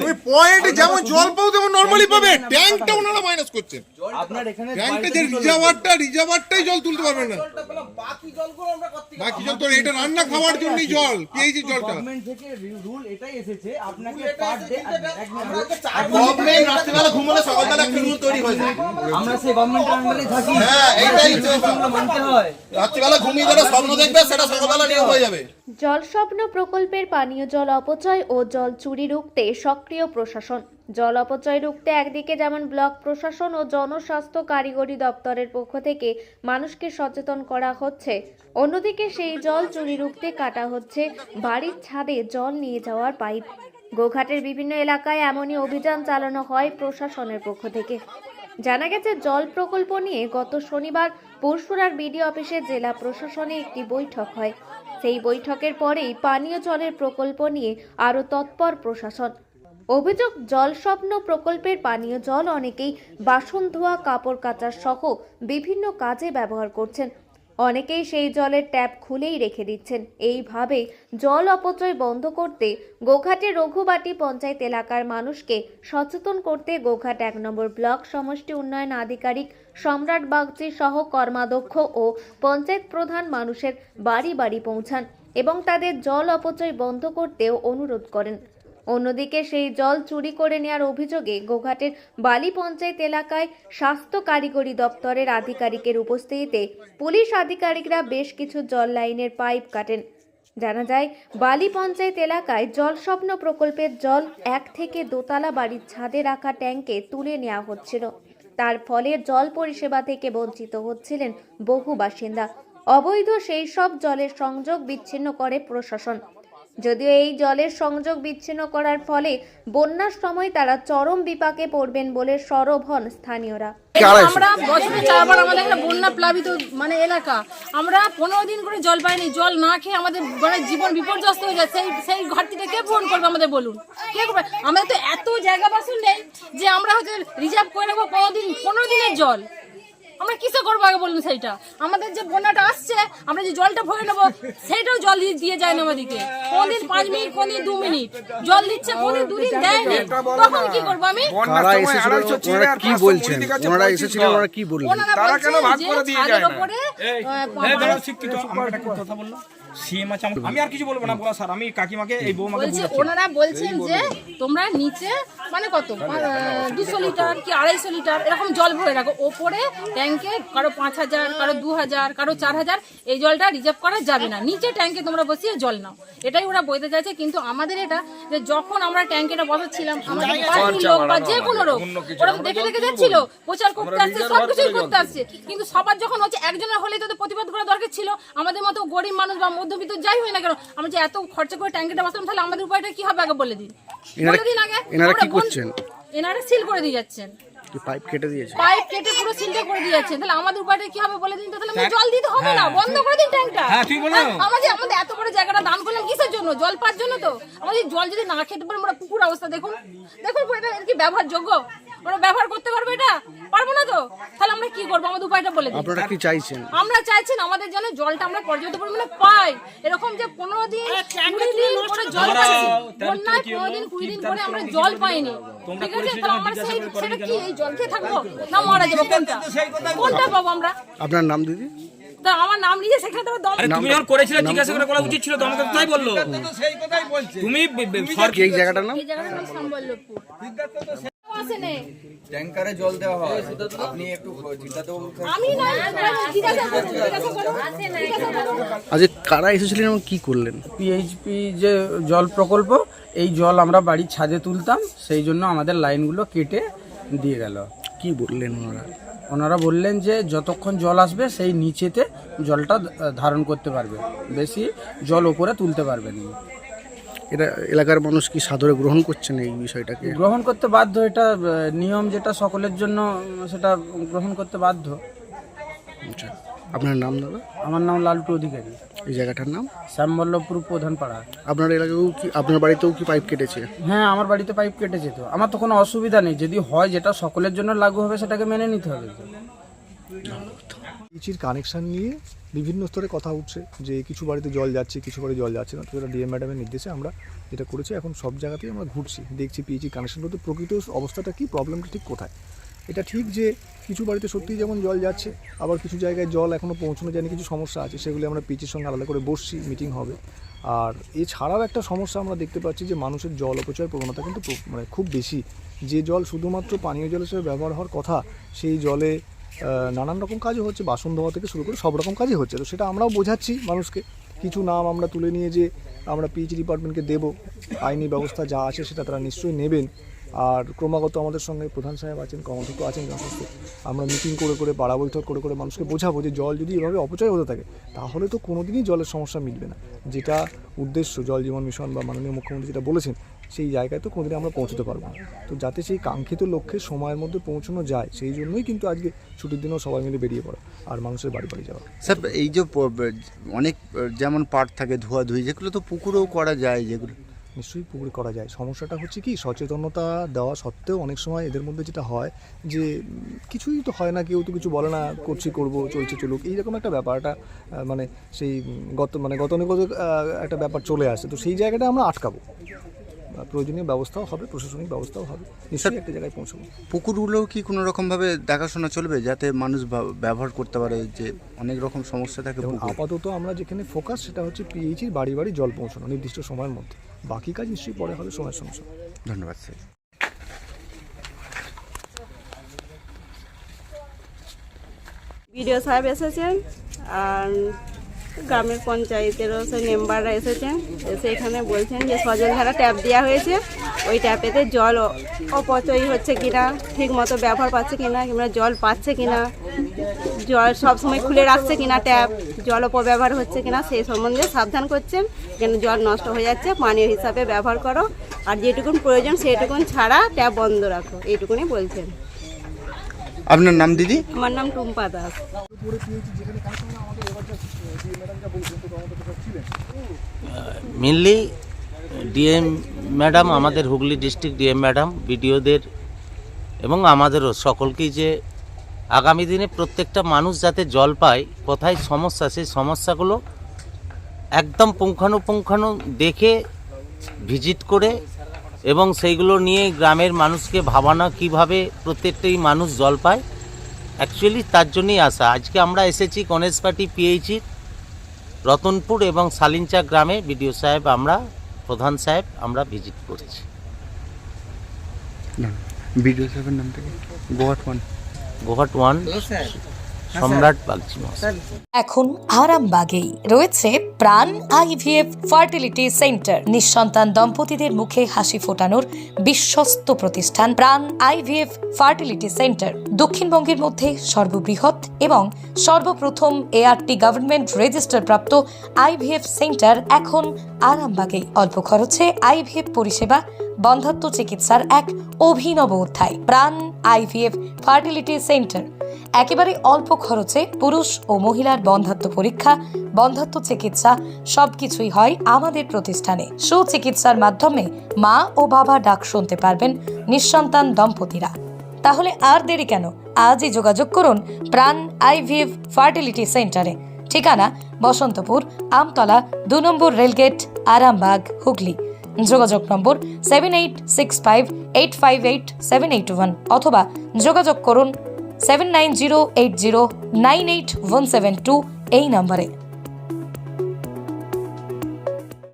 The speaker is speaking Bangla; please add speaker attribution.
Speaker 1: তুমি পয়েন্ট যেমন জল পাও তেমন নরমালি পাবে। ট্যাঙ্কটা ওনারা মাইনাস করছেন। আপনার এখানে ট্যাঙ্কটা যে রিজার্ভারটাই জল তুলতে পারবেন না। বাকি জল তো এটা রান্না খাওয়ার জন্যই জল, পিএইচি জলটা। গভর্নমেন্ট থেকে রুল এটাই এসেছে আপনাকে পার ডে গভর্নমেন্ট রাত্রিবেলা ঘুমালে সকালবেলা একটা রুল তৈরি হয়েছে। আমরা সেই গভর্নমেন্টের আন্ডারে থাকি। হ্যাঁ, এইটাই তো মানতে হয়। রাত্রিবেলা ঘুমিয়ে যারা স্বপ্ন দেখবে সেটা সকালবেলা নিয়ে হয়ে যাবে।
Speaker 2: জল স্বপ্ন প্রকল্পের পানীয় জল অপচয় ও জল চুরি রুখতে সক্রিয় প্রশাসন। জল অপচয় রুখতে একদিকে যেমন ব্লক প্রশাসন ও জনস্বাস্থ্য কারিগরি দপ্তরের পক্ষ থেকে মানুষকে সচেতন করা হচ্ছে, অন্যদিকে সেই জল চুরি রুখতে কাটা হচ্ছে বাড়ির ছাদে জল নিয়ে যাওয়ার পাইপ। গোঘাটের বিভিন্ন এলাকায় এমনই অভিযান চালানো হয় প্রশাসনের পক্ষ থেকে। জানা গেছে, জল প্রকল্প নিয়ে গত শনিবার পরশুরার বিডিও অফিসে জেলা প্রশাসনে একটি বৈঠক হয়। সেই বৈঠকের পরেই পানীয় জলের প্রকল্প নিয়ে আরও তৎপর প্রশাসন। অভিযোগ, জল স্বপ্ন প্রকল্পের পানীয় জল অনেকেই বাসন ধোয়া, কাপড় কাচা সহ বিভিন্ন কাজে ব্যবহার করছেন। অনেকেই সেই জলের ট্যাপ খুলেই রেখে দিচ্ছেন। এইভাবে জল অপচয় বন্ধ করতে গোঘাটের রঘুবাটি পঞ্চায়েত এলাকার মানুষকে সচেতন করতে গোঘাট ১ নম্বর ব্লক সমষ্টি উন্নয়ন আধিকারিক সম্রাট বাগচি সহ কর্মাধ্যক্ষ ও পঞ্চায়েত প্রধান মানুষের বাড়ি বাড়ি পৌঁছান এবং তাদের জল অপচয় বন্ধ করতেও অনুরোধ করেন। অন্যদিকে সেই জল চুরি করে নেওয়ার অভিযোগে গোঘাটের বালি পঞ্চায়েত এলাকায় স্বাস্থ্য কারিগরি দপ্তরের আধিকারিকের উপস্থিতিতে পুলিশ আধিকারিকরা বেশ কিছু জল লাইনের পাইপ কাটেন। জানা যায়, বালি পঞ্চায়েত এলাকায় জল স্বপ্ন প্রকল্পের জল ১ থেকে দোতলা বাড়ির ছাদে রাখা ট্যাঙ্কে তুলে নেওয়া হচ্ছিল। তার ফলে জল পরিষেবা থেকে বঞ্চিত হচ্ছিলেন বহু বাসিন্দা। অবৈধ সেই সব জলের সংযোগ বিচ্ছিন্ন করে প্রশাসন। যদিও এই জলের সংযোগ বিচ্ছিন্ন করার ফলে বন্যার সময় তারা চরম বিপাকে পড়বেন বলে সরব হন স্থানীয়রা।
Speaker 3: আমরা বছরে 4 বার আমাদের একটা বন্যা প্লাবিত এলাকা, আমরা 15 দিন করে জল পাইনি। জল না খেয়ে আমাদের জীবন বিপর্যস্ত হয়ে যায়। সেই ঘাটতিটা কে পূরণ করবে আমাদের বলুন? কে করবে? আমাদের তো এত জায়গা বাসন নেই যে আমরা হচ্ছে রিজার্ভ করে নেবো 15 দিনের জল। আমরা কিসে করবো আগে বলুন? সেইটা আমাদের যে বন্যাটা আসছে, আমরা যে জলটা ভরে নেবো সেইটাও জল দিয়ে যায় না আমাদেরকে। কোনদিন 5 মিনিট, কোনদিন 2 মিনিট জল দিচ্ছে, কোনদিন 2 দিন দেয়নি। তখন কি করবো আমি?
Speaker 4: ওনারা কি বলছেন? ওনারা এসেছিলেন, ওনারা কি বললেন?
Speaker 3: তারা কেন ভাগ করে দিয়ে যায় না?
Speaker 5: কথা বললো সিএম আছে, আমি আর কিছু বলবো না। বলা স্যার, আমি কাকিমাকে এই বৌমাকে বলছি,
Speaker 3: ওনারা বলছেন যে তোমরা নিচে কত 200 লিটার কি 250 লিটার এরকম জল ভরে রাখো, ওপরে ট্যাঙ্কে কারো 5000, কারো 2000, কারো 4000 এই জলটা রিজার্ভ করা যাবে না। নিচে ট্যাঙ্কে তোমরা বসিয়ে জল নাও, এটাই ওরা বলতে চাইছে। কিন্তু আমাদের এটা যে যখন আমরা ট্যাঙ্কেটা বসাচ্ছিলাম, আমাদের পার্টির লোক বা যে কোনো লোক ওরা দেখে দেখে যাচ্ছিল, প্রচার করতে আসছে, সবকিছুই করতে আসছে। কিন্তু সবার যখন হচ্ছে একজনের হলেই তো প্রতিবাদ করা দরকার ছিল। আমাদের মতো গরিব মানুষ বা মধ্যবিত্ত যাই হয় না কেন, আমরা যে এত খরচা করে ট্যাঙ্কিটা বসালাম, তাহলে আমাদের উপায়টা কি হবে আগে বলে দিন। আগে
Speaker 4: এনারা কি করছেন?
Speaker 3: এনারা সিল করে দিয়ে যাচ্ছেন,
Speaker 4: পাইপ কেটে দিয়েছে,
Speaker 3: পাইপ কেটে পুরো সিলটা করে দিয়ে যাচ্ছেন। তাহলে আমাদের উপায়টা কি হবে বলে দিন তো? তাহলে জল দিতে হবে না, বন্ধ করে দিন ট্যাঙ্কটা। আমাদের এত বড় জায়গাটা দান করলাম কিসের জন্য? জল পাওয়ার জন্য তো। আমাদের জল যদি না খেতে পারে, আমরা পুকুর অবস্থা দেখুন এটা কি ব্যবহারযোগ্য? আমরা ব্যবহার করতে পারবো? এটা পারবো না তো। তাহলে আমরা কি করবো? আমাদের উপায়টা বলে দিন।
Speaker 4: আপনারা কি চাইছেন?
Speaker 3: আমরা চাইছেন আমাদের জন্য জলটা আমরা পর্যাপ্ত পরিমাণে পাই। এরকম যে 15 দিন 20 দিন করে জল পাইনি, বন্যায় 15 দিন 20 দিন করে আমরা জল পাইনি, ঠিক আছে? তাহলে আমরা সেটা কি এই জল খেয়ে থাকবো না মারা যাবো? কোনটা পাবো আমরা?
Speaker 4: আপনার নাম দিদি?
Speaker 3: আমার নাম নিয়ে সেখানে
Speaker 5: তুমি যখন করেছিলে জিজ্ঞাসা করে করা উচিত ছিল, তোমাকে তাই বললো। তুমি
Speaker 4: এই জায়গাটার নাম?
Speaker 3: এই জায়গাটার নাম সম্বলপুর।
Speaker 6: ট্যাঙ্কারে জল দেওয়া হয়, আপনি একটু জিজ্ঞাসা
Speaker 3: আমি না জিজ্ঞাসা করুন।
Speaker 4: আজকে কারা এসেছিলেন এবং কি করলেন?
Speaker 7: পিএইচপি যে জল প্রকল্প, এই জল আমরা বাড়ির ছাদে তুলতাম, সেই জন্য আমাদের লাইনগুলো কেটে দিয়ে গেল।
Speaker 4: কি বললেন ওনারা?
Speaker 7: ওনারা বললেন যে যতক্ষণ জল আসবে সেই নিচেতে জলটা ধারণ করতে পারবে, বেশি জল ওপরে তুলতে পারবে না।
Speaker 4: এটা এলাকার মানুষ কি সাদরে গ্রহণ করছেন এই বিষয়টাকে?
Speaker 7: গ্রহণ করতে বাধ্য, এটা নিয়ম যেটা সকলের জন্য, সেটা গ্রহণ করতে বাধ্য।
Speaker 4: আচ্ছা, আপনার নাম দাদা?
Speaker 7: আমার নাম লালটু অধিকারী।
Speaker 4: এই জায়গাটার নাম?
Speaker 7: শ্যামবল্লভপুর প্রধানপাড়া।
Speaker 4: আপনার এলাকাতেও কি, আপনার বাড়িতেও কি পাইপ কেটেছে?
Speaker 7: হ্যাঁ, আমার বাড়িতে পাইপ কেটেছে। তো আমার তো কোনো অসুবিধা নেই, যদি হয় যেটা সকলের জন্য লাগু হবে সেটাকে মেনে নিতে হবে।
Speaker 8: পিএইচির কানেকশান নিয়ে বিভিন্ন স্তরে কথা উঠছে যে কিছু বাড়িতে জল যাচ্ছে, কিছু বাড়ি জল যাচ্ছে না। তো এটা ডিএম ম্যাডামের নির্দেশে আমরা যেটা করেছি, এখন সব জায়গাতেই আমরা ঘুরছি, দেখছি পিএইচি কানেকশান বলতে প্রকৃত অবস্থাটা কী, প্রবলেমটা ঠিক কোথায়। এটা ঠিক যে কিছু বাড়িতে সত্যিই যেমন জল যাচ্ছে, আবার কিছু জায়গায় জল এখনও পৌঁছানো যায়নি, কিছু সমস্যা আছে, সেগুলি আমরা পিএইচির সঙ্গে আলাদা করে বসছি, মিটিং হবে। আর এছাড়াও একটা সমস্যা আমরা দেখতে পাচ্ছি যে মানুষের জল অপচয়ের প্রবণতা কিন্তু মানে খুব বেশি। যে জল শুধুমাত্র পানীয় জল হিসেবে ব্যবহার হওয়ার কথা, সেই জলে নানান রকম কাজও হচ্ছে, বাসন ধোয়া থেকে শুরু করে সব রকম কাজই হচ্ছে। তো সেটা আমরাও বোঝাচ্ছি মানুষকে। কিছু নাম আমরা তুলে নিয়ে যে আমরা পিএইচি ডিপার্টমেন্টকে দেবো, আইনি ব্যবস্থা যা আছে সেটা তারা নিশ্চয়ই নেবেন। আর ক্রমাগত আমাদের সঙ্গে প্রধান সাহেব আছেন, কর্মধ্যক্ষ আছেন, যথেষ্ট আমরা মিটিং করে করে, পাড়া বৈঠক করে করে মানুষকে বোঝাবো যে জল যদি এভাবে অপচয় হতে থাকে তাহলে তো কোনোদিনই জলের সমস্যা মিটবে না। যেটা উদ্দেশ্য জল জীবন মিশন বা মাননীয় মুখ্যমন্ত্রী যেটা বলেছেন, সেই জায়গায় তো কোনোদিন আমরা পৌঁছতে পারবো না। তো যাতে সেই কাঙ্ক্ষিত লক্ষ্যে সময়ের মধ্যে পৌঁছানো যায়, সেই জন্যই কিন্তু আজকে ছুটির দিনেও সবাই মিলে বেরিয়ে পড়া আর মানুষের বাড়ি বাড়ি যাওয়া।
Speaker 9: স্যার, এই যে অনেক যেমন পাট থাকে ধোয়াধুয়ি, যেগুলো তো পুকুরেও করা যায়, যেগুলো
Speaker 8: নিশ্চয়ই পুকুরে করা যায়। সমস্যাটা হচ্ছে কি, সচেতনতা দেওয়া সত্ত্বেও অনেক সময় এদের মধ্যে যেটা হয় যে কিছুই তো হয় না, কেউ তো কিছু বলে না, করছি করবো, চলছে চলুক, এইরকম একটা ব্যাপারটা মানে সেই গতানুগত একটা ব্যাপার চলে আসে। তো সেই জায়গাটা আমরা আটকাবো, প্রয়োজনীয় ব্যবস্থাও হবে, প্রশাসনিক ব্যবস্থাও হবে, নিশ্চয়ই একটা জায়গায় পৌঁছাবো।
Speaker 9: পুকুরগুলোও কি কোনো রকমভাবে দেখাশোনা চলবে যাতে মানুষ ব্যবহার করতে পারে? যে অনেক রকম সমস্যা থাকে।
Speaker 8: আপাতত আমরা যেখানে ফোকাস সেটা হচ্ছে পিএইচির বাড়ি বাড়ি জল পৌঁছানো নির্দিষ্ট সময়ের মধ্যে, বাকি কাজ নিশ্চয়ই পরে হবে সময়ের সঙ্গে সঙ্গে।
Speaker 9: ধন্যবাদ স্যার।
Speaker 10: বিডিও সাহেব এসেছেন আর গ্রামের পঞ্চায়েতেরও সে মেম্বাররা এসেছেন, এসে এখানে বলছেন যে সজলধারা ট্যাপ দেওয়া হয়েছে, ওই ট্যাপেতে জল অপচয় হচ্ছে কিনা, ঠিক মতো ব্যবহার পাচ্ছে কিনা, কিংবা জল পাচ্ছে কিনা, জল সবসময় খুলে রাখছে কিনা ট্যাপ, জল অপব্যবহার হচ্ছে কিনা সেই সম্বন্ধে সাবধান করছেন। এখানে জল নষ্ট হয়ে যাচ্ছে, পানীয় হিসাবে ব্যবহার করো, আর যেটুকুন প্রয়োজন সেইটুকুন ছাড়া ট্যাপ বন্ধ রাখো, এইটুকুনি বলছেন।
Speaker 9: আপনার নাম দিদি?
Speaker 10: আমার নাম Tumpa Das.
Speaker 11: Mainly DM madam, আমাদের হুগলি ডিস্ট্রিক্ট ডিএম ম্যাডাম, বিডিওদের এবং আমাদেরও সকলকেই যে আগামী দিনে প্রত্যেকটা মানুষ যাতে জল পায়, কোথায় সমস্যা, সেই সমস্যাগুলো একদম পুঙ্খানুপুঙ্খানু দেখে ভিজিট করে এবং সেইগুলো নিয়ে গ্রামের মানুষকে ভাবানো কীভাবে প্রত্যেকটাই মানুষ জল পায়। অ্যাকচুয়ালি তার জন্যই আসা। আজকে আমরা এসেছি গণেশপাটি পিএইচির রতনপুর এবং সালিঞ্চা গ্রামে। বিডিও সাহেব, আমরা প্রধান সাহেব, আমরা ভিজিট করছি।
Speaker 9: বিডিও সাহেবের নাম থেকে
Speaker 11: গোহাট 1 সম্রাট বাগচি।
Speaker 12: এখন আরামবাগেই রয়েছে প্রাণ আইভিএফ ফার্টিলিটি সেন্টার। নিঃসন্তান দম্পতিদের মুখে হাসি ফোটানোর বিশ্বস্ত প্রতিষ্ঠান প্রাণ আইভিএফ ফার্টিলিটি সেন্টার। দক্ষিণবঙ্গের মধ্যে সর্ববৃহৎ এবং সর্বপ্রথম এআরটি গভর্নমেন্ট রেজিস্টার প্রাপ্ত আইভিএফ সেন্টার এখন আরামবাগেই। অল্প খরচে আইভিএফ পরিষেবা, বন্ধ্যাত্ব চিকিৎসার এক অভিনব অধ্যায়। প্রাণ আইভিএফ ফার্টিলিটি সেন্টার একেবারে অল্প খরচে পুরুষ ও মহিলার বন্ধ্যাত্ব পরীক্ষা, বন্ধ্যাত্ব চিকিৎসা সবকিছুই হয় আমাদের প্রতিষ্ঠানে। সুচিকিৎসার মাধ্যমে মা ও বাবা ডাক শুনতে পারবেন নিঃসন্তান দম্পতিরা। তাহলে আর দেরি কেন? আজই যোগাযোগ করুন প্রাণ আইভিএফ ফার্টিলিটি সেন্টারে। ঠিকানা বসন্তপুর, আমতলা, 2 নম্বর রেলগেট, আরামবাগ, হুগলি। যোগাযোগ নম্বর 7865858781 অথবা যোগাযোগ করুন 7908098172 এই নম্বরে।